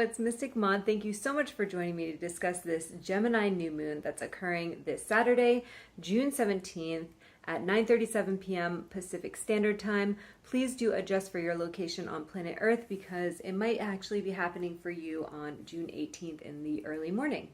it's Mystic Mod. Thank you so much for joining me to discuss this Gemini new moon that's occurring this Saturday, June 17th at 9:37 p.m. Pacific Standard Time. Please do adjust for your location on planet Earth because it might actually be happening for you on June 18th in the early morning.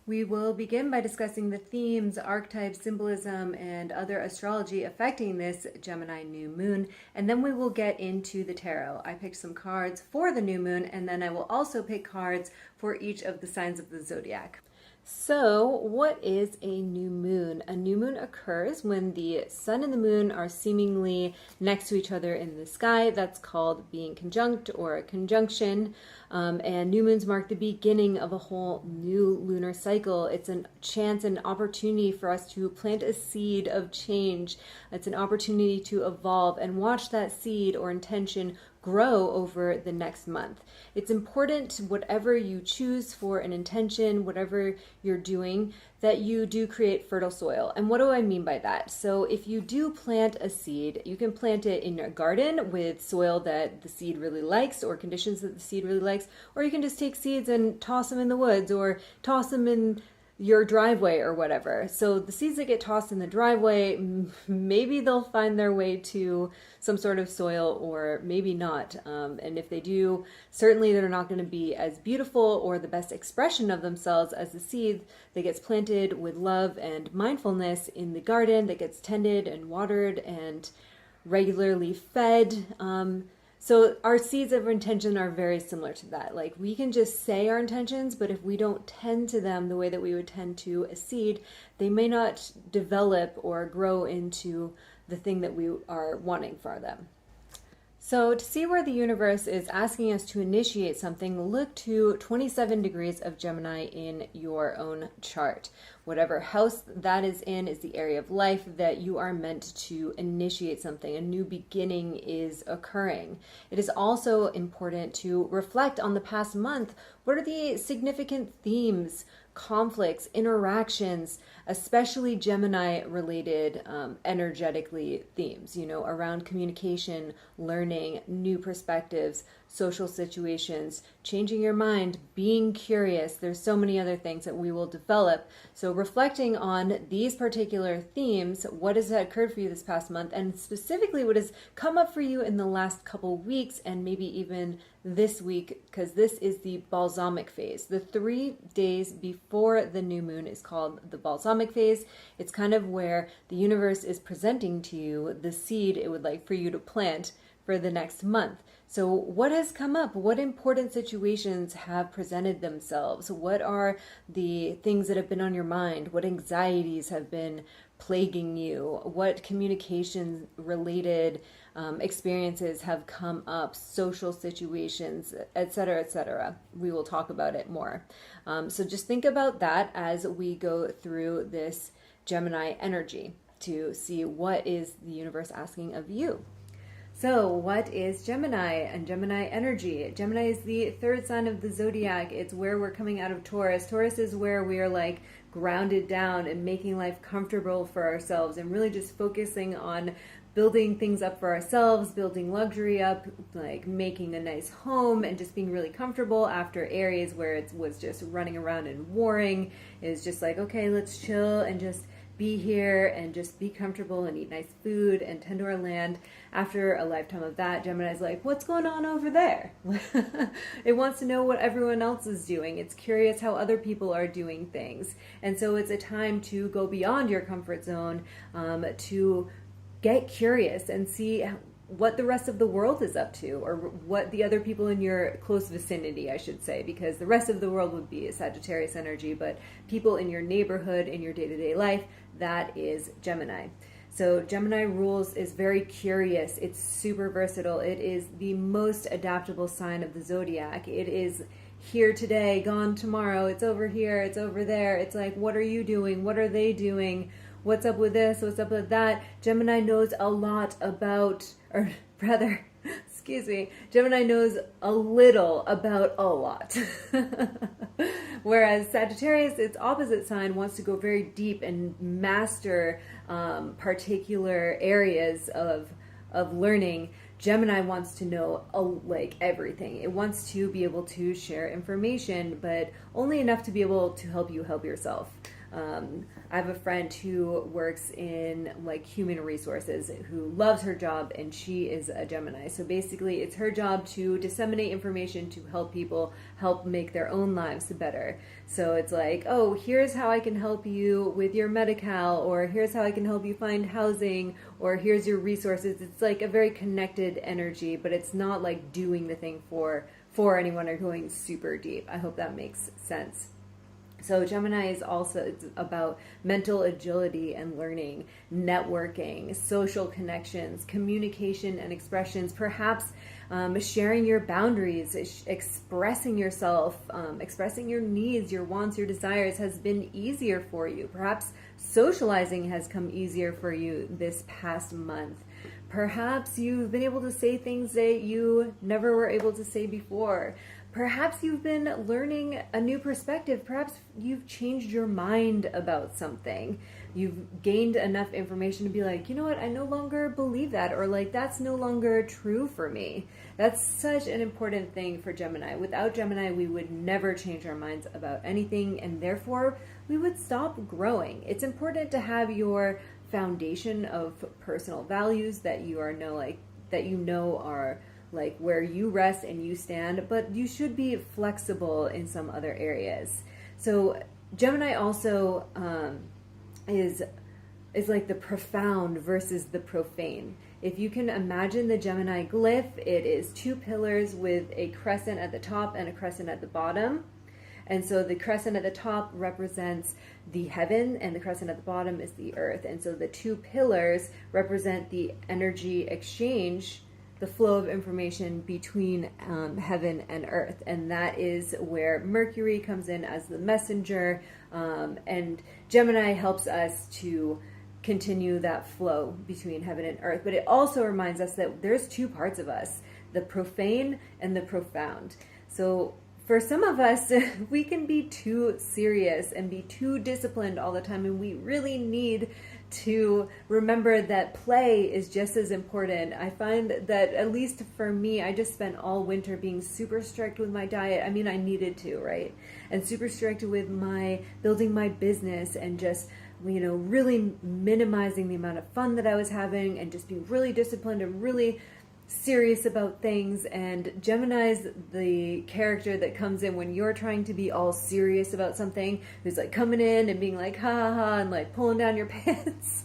We will begin by discussing the themes, archetypes, symbolism, and other astrology affecting this Gemini new moon, and then we will get into the tarot. I picked some cards for the new moon, and then I will also pick cards for each of the signs of the zodiac. So, what is a new moon? A new moon occurs when the sun and the moon are seemingly next to each other in the sky. That's called being conjunct or a conjunction. And new moons mark the beginning of a whole new lunar cycle. It's a chance and opportunity for us to plant a seed of change. It's an opportunity to evolve and watch that seed or intention grow over the next month. It's important, whatever you choose for an intention, whatever you're doing, that you do create fertile soil. And what do I mean by that? So if you do plant a seed, you can plant it in a garden with soil that the seed really likes or conditions that the seed really likes, or you can just take seeds and toss them in the woods or toss them in your driveway or whatever. So the seeds that get tossed in the driveway, maybe they'll find their way to some sort of soil or maybe not. And if they do, certainly they're not going to be as beautiful or the best expression of themselves as the seed that gets planted with love and mindfulness in the garden, that gets tended and watered and regularly fed. So our seeds of intention are very similar to that. Like, we can just say our intentions, but if we don't tend to them the way that we would tend to a seed, they may not develop or grow into the thing that we are wanting for them. So to see where the universe is asking us to initiate something, look to 27 degrees of Gemini in your own chart. Whatever house that is in is the area of life that you are meant to initiate something. A new beginning is occurring. It is also important to reflect on the past month. What are the significant themes, conflicts, interactions, especially Gemini related energetically themes, around communication, learning, new perspectives, social situations, changing your mind, being curious. There's so many other things that we will develop. So reflecting on these particular themes, what has occurred for you this past month, and specifically what has come up for you in the last couple weeks and maybe even this week, because this is the balsamic phase. The 3 days before the new moon is called the balsamic phase. It's kind of where the universe is presenting to you the seed it would like for you to plant for the next month. So what has come up? What important situations have presented themselves? What are the things that have been on your mind? What anxieties have been plaguing you? What communication related experiences have come up, social situations, etc., etc. We will talk about it more. So just think about that as we go through this Gemini energy to see what is the universe asking of you. So what is Gemini and Gemini energy? Gemini is the third sign of the zodiac. It's where we're coming out of Taurus. Taurus is where we are like grounded down and making life comfortable for ourselves and really just focusing on building things up for ourselves, building luxury up, like making a nice home and just being really comfortable. After Aries, where it was just running around and warring, is just like, okay, let's chill and just be here and just be comfortable and eat nice food and tend to our land. After a lifetime of that, Gemini's like, what's going on over there? It wants to know what everyone else is doing. It's curious how other people are doing things. And so it's a time to go beyond your comfort zone, to get curious and see what the rest of the world is up to, or what the other people in your close vicinity, I should say, because the rest of the world would be a Sagittarius energy, but people in your neighborhood, in your day-to-day life, that is Gemini. So Gemini rules is very curious. It's super versatile. It is the most adaptable sign of the zodiac. It is here today, gone tomorrow. It's over here, it's over there. It's like, what are you doing? What are they doing? What's up with this? What's up with that? Gemini knows a lot about, or rather, excuse me, Gemini knows a little about a lot. Whereas Sagittarius, its opposite sign, wants to go very deep and master particular areas of of learning, Gemini wants to know like everything. It wants to be able to share information, but only enough to be able to help you help yourself. I have a friend who works in like human resources who loves her job, and she is a Gemini. So basically it's her job to disseminate information to help people help make their own lives better. So it's like, oh, here's how I can help you with your Medi-Cal, or here's how I can help you find housing, or here's your resources. It's like a very connected energy, but it's not like doing the thing for anyone or going super deep. I hope that makes sense. So Gemini is also, it's about mental agility and learning, networking, social connections, communication and expressions, perhaps sharing your boundaries, expressing yourself, expressing your needs, your wants, your desires has been easier for you. Perhaps socializing has come easier for you this past month. Perhaps you've been able to say things that you never were able to say before. Perhaps you've been learning a new perspective. Perhaps you've changed your mind about something. You've gained enough information to be like, you know what, I no longer believe that, or like, that's no longer true for me. That's such an important thing for Gemini. Without Gemini, we would never change our minds about anything, and therefore we would stop growing. It's important to have your foundation of personal values that you know are like where you rest and you stand, but you should be flexible in some other areas. So Gemini also is like the profound versus the profane. If you can imagine the Gemini glyph, it is two pillars with a crescent at the top and a crescent at the bottom. And so the crescent at the top represents the heaven, and the crescent at the bottom is the earth. And so the two pillars represent the energy exchange, the flow of information between heaven and earth. And that is where Mercury comes in as the messenger. And Gemini helps us to continue that flow between heaven and earth. But it also reminds us that there's two parts of us, the profane and the profound. So for some of us, we can be too serious and be too disciplined all the time, and we really need to remember that play is just as important. I find that, at least for me, I just spent all winter being super strict with my diet. I mean, I needed to, right? And super strict with my building my business, and just, you know, really minimizing the amount of fun that I was having, and just being really disciplined and really serious about things. And Gemini's the character that comes in when you're trying to be all serious about something, who's like coming in and being like ha ha ha, and like pulling down your pants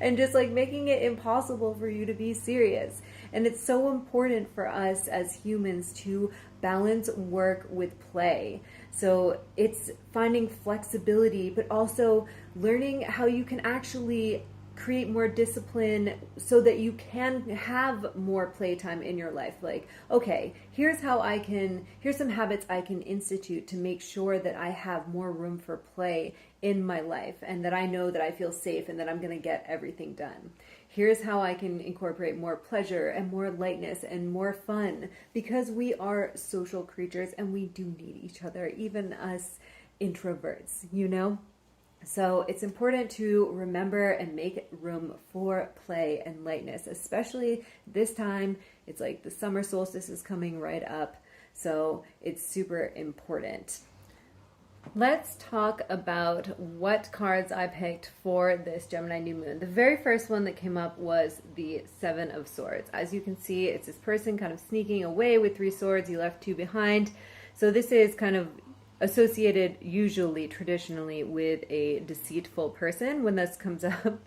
and just like making it impossible for you to be serious. And it's so important for us as humans to balance work with play. So it's finding flexibility, but also learning how you can actually create more discipline so that you can have more playtime in your life. Like, okay, here's some habits I can institute to make sure that I have more room for play in my life, and that I know that I feel safe and that I'm going to get everything done. Here's how I can incorporate more pleasure and more lightness and more fun, because we are social creatures and we do need each other, even us introverts, you know? So it's important to remember and make room for play and lightness, especially this time. It's like the summer solstice is coming right up, so it's super important. Let's talk about what cards I picked for this Gemini new moon. The very first one that came up was the Seven of Swords. As you can see, it's this person kind of sneaking away with 3 swords. He left 2 behind. So this is kind of associated usually traditionally with a deceitful person when this comes up.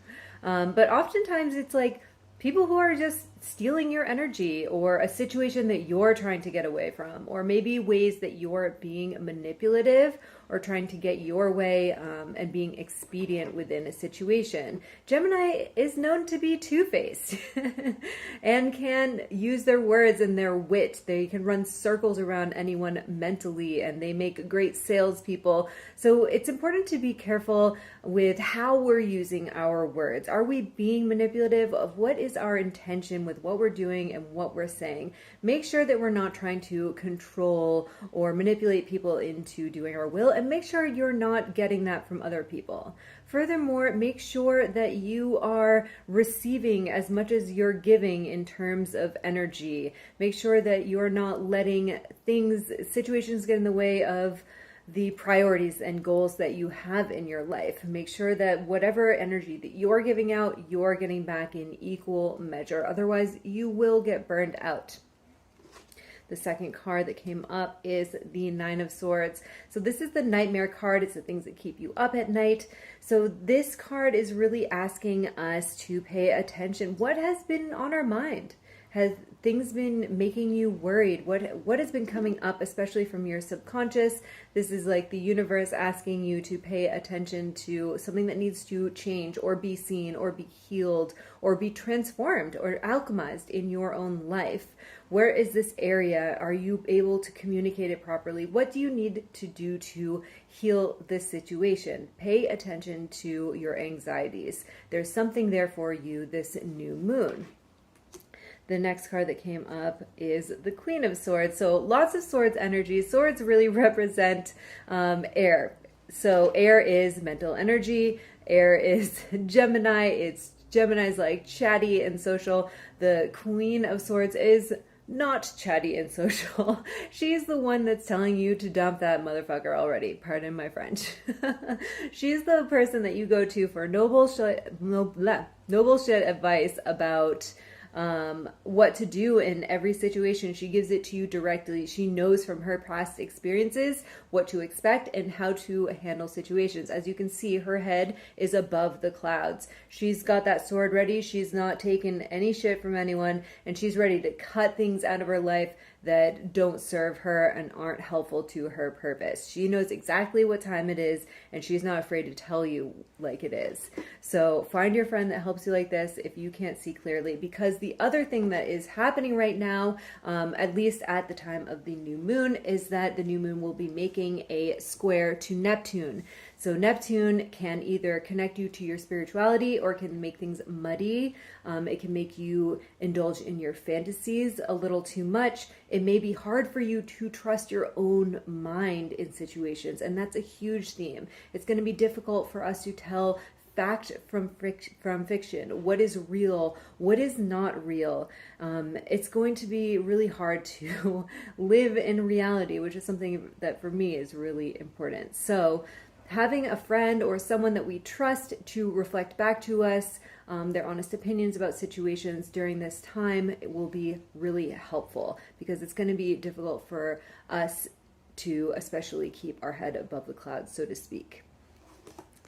But oftentimes it's like people who are just stealing your energy, or a situation that you're trying to get away from, or maybe ways that you're being manipulative or trying to get your way, and being expedient within a situation. Gemini is known to be two-faced and can use their words and their wit. They can run circles around anyone mentally, and they make great salespeople. So it's important to be careful with how we're using our words. Are we being manipulative? Of what is our intention with what we're doing and what we're saying? Make sure that we're not trying to control or manipulate people into doing our will, and make sure you're not getting that from other people. Furthermore, make sure that you are receiving as much as you're giving in terms of energy. Make sure that you're not letting situations get in the way of the priorities and goals that you have in your life. Make sure that whatever energy that you're giving out, you're getting back in equal measure. Otherwise, you will get burned out. The second card that came up is the Nine of Swords. So this is the nightmare card. It's the things that keep you up at night. So this card is really asking us to pay attention. What has been on our mind? Has things been making you worried? What has been coming up, especially from your subconscious? This is like the universe asking you to pay attention to something that needs to change or be seen or be healed or be transformed or alchemized in your own life. Where is this area? Are you able to communicate it properly? What do you need to do to heal this situation? Pay attention to your anxieties. There's something there for you this new moon. The next card that came up is the Queen of Swords. So lots of swords energy. Swords really represent air. So air is mental energy. Air is Gemini. Gemini's like chatty and social. The Queen of Swords is not chatty and social. She's the one that's telling you to dump that motherfucker already. Pardon my French. She's the person that you go to for no bullshit advice about what to do in every situation. She gives it to you directly. She knows from her past experiences what to expect and how to handle situations. As you can see, her head is above the clouds. She's got that sword ready. She's not taking any shit from anyone, and she's ready to cut things out of her life that don't serve her and aren't helpful to her purpose. She knows exactly what time it is, and she's not afraid to tell you like it is. So find your friend that helps you like this if you can't see clearly, because the other thing that is happening right now, at least at the time of the new moon, is that the new moon will be making a square to Neptune. So Neptune can either connect you to your spirituality or can make things muddy. It can make you indulge in your fantasies a little too much. It may be hard for you to trust your own mind in situations, and that's a huge theme. It's going to be difficult for us to tell fact from fiction, what is real, what is not real. It's going to be really hard to live in reality, which is something that for me is really important. So having a friend or someone that we trust to reflect back to us their honest opinions about situations during this time, it will be really helpful, because it's going to be difficult for us to especially keep our head above the clouds, so to speak.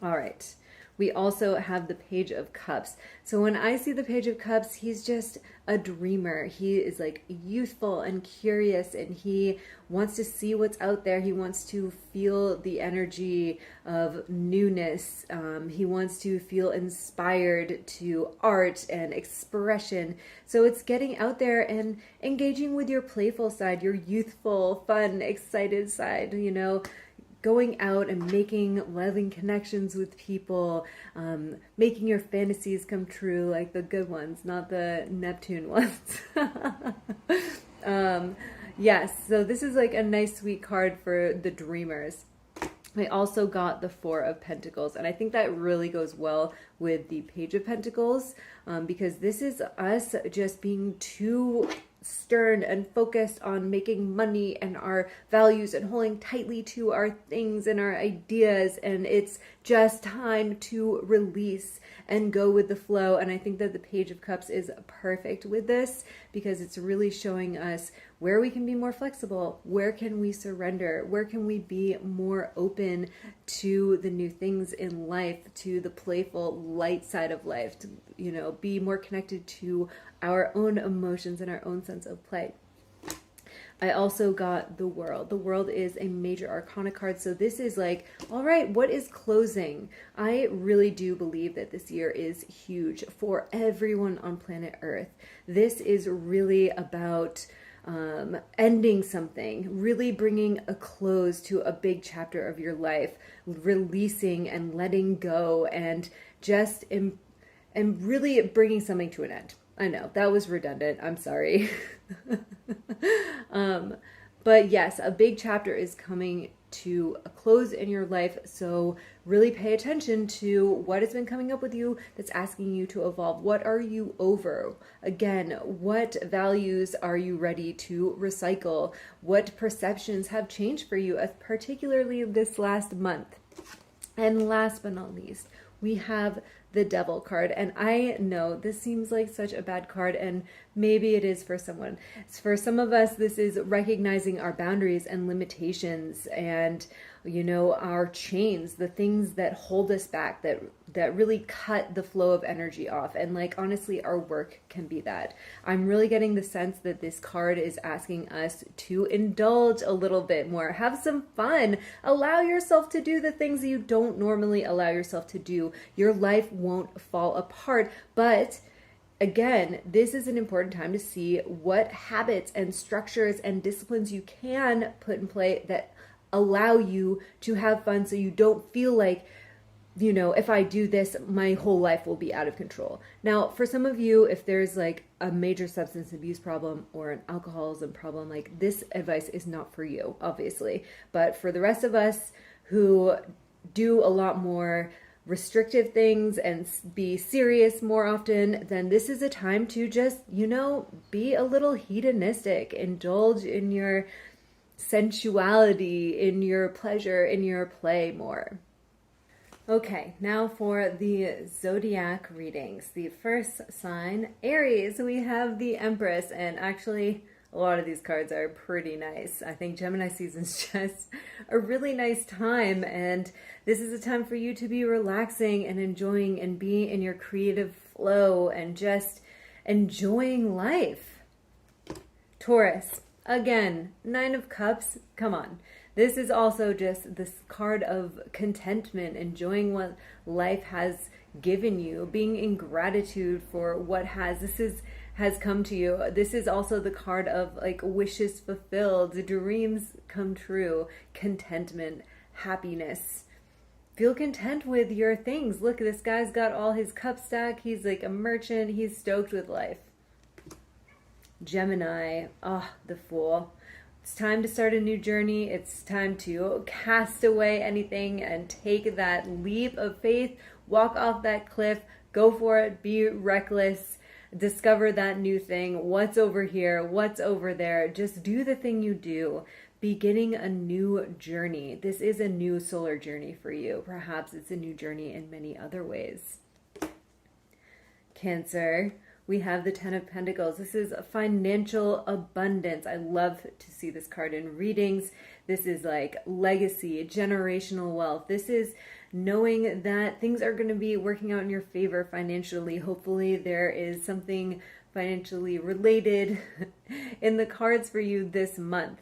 All right. We also have the Page of Cups. So when I see the Page of Cups, he's just a dreamer. He is like youthful and curious, and he wants to see what's out there. He wants to feel the energy of newness. He wants to feel inspired to art and expression. So it's getting out there and engaging with your playful side, your youthful, fun, excited side, you know, going out and making loving connections with people, making your fantasies come true, like the good ones, not the Neptune ones. Yes, so this is like a nice sweet card for the dreamers. I also got the Four of Pentacles, and I think that really goes well with the Page of Pentacles, because this is us just being too stern and focused on making money and our values and holding tightly to our things and our ideas, and it's just time to release and go with the flow. And I think that the Page of Cups is perfect with this, because it's really showing us where we can be more flexible, where can we surrender, where can we be more open to the new things in life, to the playful light side of life, to, you know, be more connected to our own emotions and our own sense of play. I also got the World. The World is a major arcana card. So this is like, all right, what is closing? I really do believe that this year is huge for everyone on planet Earth. This is really about ending something, really bringing a close to a big chapter of your life, releasing and letting go, and just and really bringing something to an end. I know that was redundant. I'm sorry. But yes, a big chapter is coming to a close in your life. So really pay attention to what has been coming up with you that's asking you to evolve. What are you over? Again, what values are you ready to recycle? What perceptions have changed for you, particularly this last month? And last but not least, we have the Devil card. And I know this seems like such a bad card, and maybe it is for someone. For some of us, this is recognizing our boundaries and limitations and, you know, our chains, the things that hold us back, that really cut the flow of energy off. And like, honestly, our work can be that. I'm really getting the sense that this card is asking us to indulge a little bit more, have some fun, allow yourself to do the things that you don't normally allow yourself to do. Your life won't fall apart, but again, this is an important time to see what habits and structures and disciplines you can put in play that allow you to have fun, so you don't feel like, you know, if I do this, my whole life will be out of control. Now, for some of you, if there's like a major substance abuse problem or an alcoholism problem, like this advice is not for you, obviously. But for the rest of us who do a lot more restrictive things and be serious more often, then this is a time to just, you know, be a little hedonistic, indulge in your sensuality, in your pleasure, in your play more. Okay, now for the zodiac readings. The first sign, Aries, we have the Empress, and actually a lot of these cards are pretty nice. I think Gemini season's just a really nice time, and this is a time for you to be relaxing and enjoying and be in your creative flow and just enjoying life. Taurus, again, Nine of Cups, come on. This is also just this card of contentment, enjoying what life has given you, being in gratitude for what has come to you. This is also the card of like wishes fulfilled, dreams come true, contentment, happiness. Feel content with your things. Look, this guy's got all his cup stack. He's like a merchant. He's stoked with life. Gemini, the Fool. It's time to start a new journey. It's time to cast away anything and take that leap of faith, walk off that cliff, go for it, be reckless, discover that new thing. What's over here? What's over there? Just do the thing you do. Beginning a new journey. This is a new solar journey for you. Perhaps it's a new journey in many other ways. Cancer, we have the Ten of Pentacles. This is financial abundance. I love to see this card in readings. This is like legacy, generational wealth. This is knowing that things are going to be working out in your favor financially. Hopefully there is something financially related in the cards for you this month.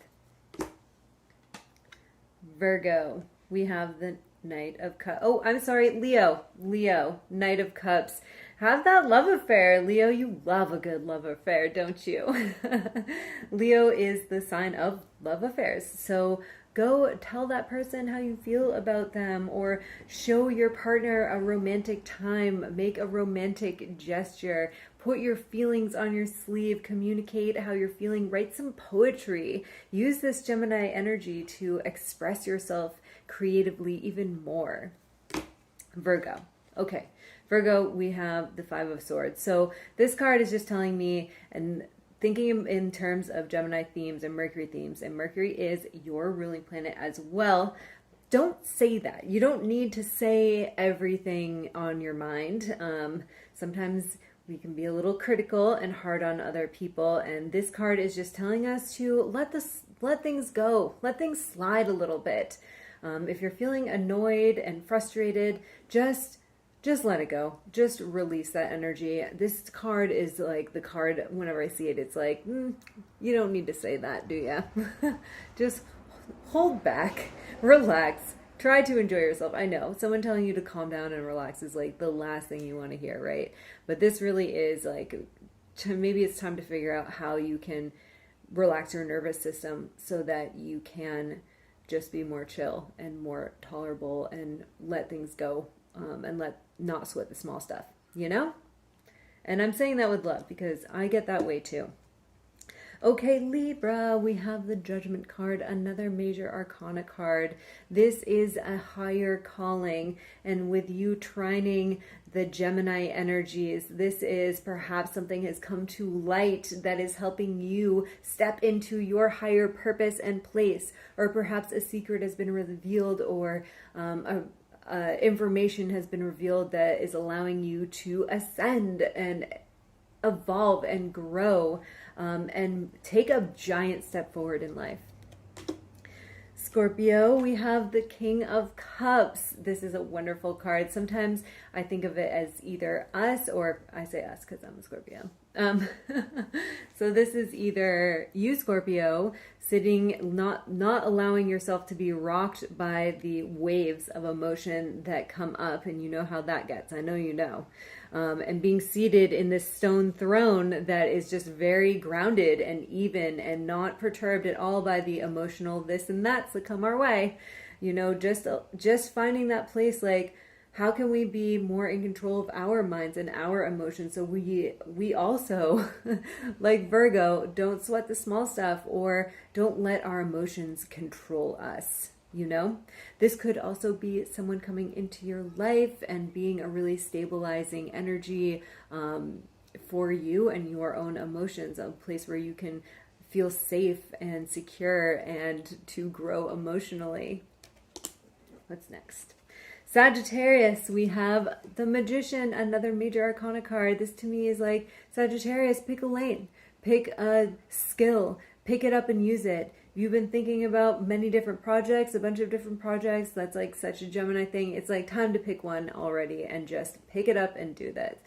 Virgo, we have the Knight of Cups. Oh, I'm sorry, Leo, Knight of Cups. Have that love affair. Leo, you love a good love affair, don't you? Leo is the sign of love affairs. So go tell that person how you feel about them, or show your partner a romantic time. Make a romantic gesture. Put your feelings on your sleeve. Communicate how you're feeling. Write some poetry. Use this Gemini energy to express yourself creatively even more. Virgo. Okay. Virgo, we have the Five of Swords. So this card is just telling me, and thinking in terms of Gemini themes and Mercury is your ruling planet as well. Don't say that. You don't need to say everything on your mind. Sometimes we can be a little critical and hard on other people, and this card is just telling us to let things go, let things slide a little bit. If you're feeling annoyed and frustrated, just let it go. Just release that energy. This card is like the card, whenever I see it, it's like, you don't need to say that, do ya? Just hold back, relax, try to enjoy yourself. I know, someone telling you to calm down and relax is like the last thing you want to hear, right? But this really is like, maybe it's time to figure out how you can relax your nervous system so that you can just be more chill and more tolerable and let things go, and not sweat the small stuff, you know? And I'm saying that with love because I get that way too. Okay, Libra, we have the Judgment card, another major arcana card. This is a higher calling, and with you trining the Gemini energies, this is perhaps something has come to light that is helping you step into your higher purpose and place, or perhaps a secret has been revealed, or information has been revealed that is allowing you to ascend and evolve and grow, and take a giant step forward in life. Scorpio, we have the King of Cups. This is a wonderful card. Sometimes I think of it as either us, or I say us because I'm a Scorpio. So this is either you, Scorpio, sitting, not allowing yourself to be rocked by the waves of emotion that come up, and you know how that gets. I know you know. And being seated in this stone throne that is just very grounded and even and not perturbed at all by the emotional this and that's that come our way. You know, just finding that place, like, how can we be more in control of our minds and our emotions, so we also, like Virgo, don't sweat the small stuff, or don't let our emotions control us. You know, this could also be someone coming into your life and being a really stabilizing energy for you and your own emotions, a place where you can feel safe and secure and to grow emotionally. What's next? Sagittarius, we have the Magician, another major arcana card. This to me is like, Sagittarius, pick a lane, pick a skill, pick it up and use it. You've been thinking about many different projects, a bunch of different projects. That's like such a Gemini thing. It's like time to pick one already and just pick it up and do that.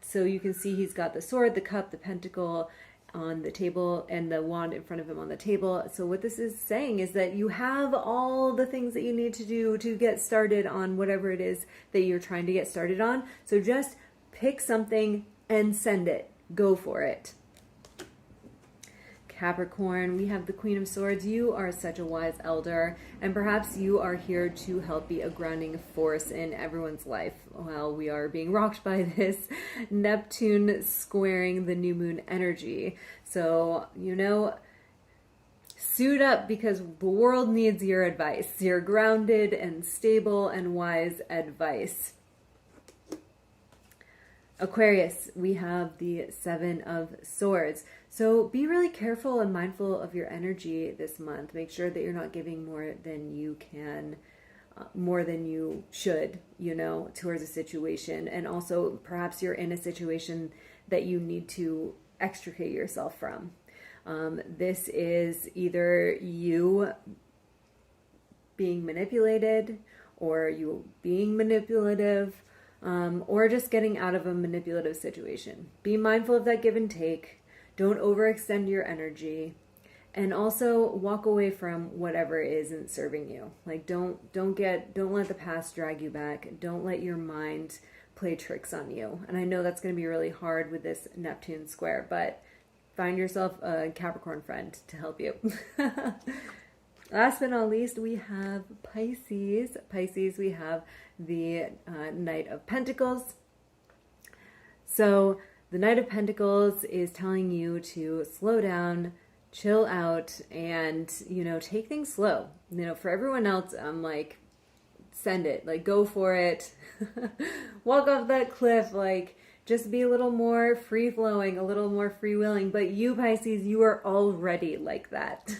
So you can see he's got the sword, the cup, the pentacle on the table, and the wand in front of him on the table. So what this is saying is that you have all the things that you need to do to get started on whatever it is that you're trying to get started on. So just pick something and send it. Go for it. Capricorn, we have the Queen of Swords. You are such a wise elder, and perhaps you are here to help be a grounding force in everyone's life while we are being rocked by this Neptune squaring the new moon energy. So, you know, suit up, because the world needs your advice, your grounded and stable and wise advice. Aquarius, we have the Seven of Swords. So be really careful and mindful of your energy this month. Make sure that you're not giving more than you can, more than you should, you know, towards a situation. And also perhaps you're in a situation that you need to extricate yourself from. This is either you being manipulated, or you being manipulative, or just getting out of a manipulative situation. Be mindful of that give and take. Don't overextend your energy, and also walk away from whatever isn't serving you. Like don't let the past drag you back. Don't let your mind play tricks on you. And I know that's going to be really hard with this Neptune square, but find yourself a Capricorn friend to help you. Last but not least, we have Pisces. Pisces, we have the Knight of Pentacles. So the Knight of Pentacles is telling you to slow down, chill out, and, you know, take things slow. You know, for everyone else, I'm like, send it, like, go for it. Walk off that cliff, like, just be a little more free-flowing, a little more free-willing. But you, Pisces, you are already like that.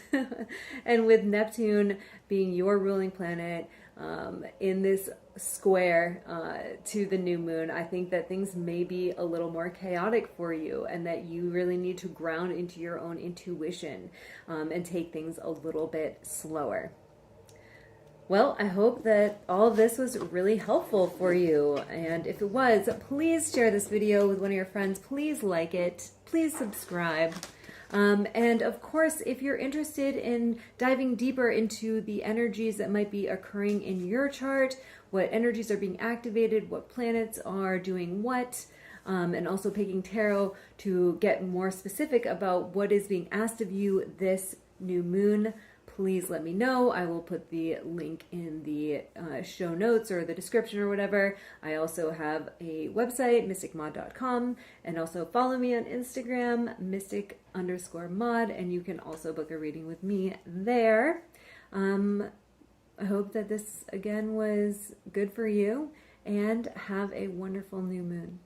And with Neptune being your ruling planet in this square to the new moon, I think that things may be a little more chaotic for you, and that you really need to ground into your own intuition and take things a little bit slower. Well, I hope that all of this was really helpful for you. And if it was, please share this video with one of your friends. Please like it. Please subscribe. And of course, if you're interested in diving deeper into the energies that might be occurring in your chart, what energies are being activated, what planets are doing what, and also picking tarot to get more specific about what is being asked of you this new moon, please let me know. I will put the link in the show notes or the description or whatever. I also have a website, mysticmod.com, and also follow me on Instagram, mystic_mod, and you can also book a reading with me there. I hope that this again was good for you, and have a wonderful new moon.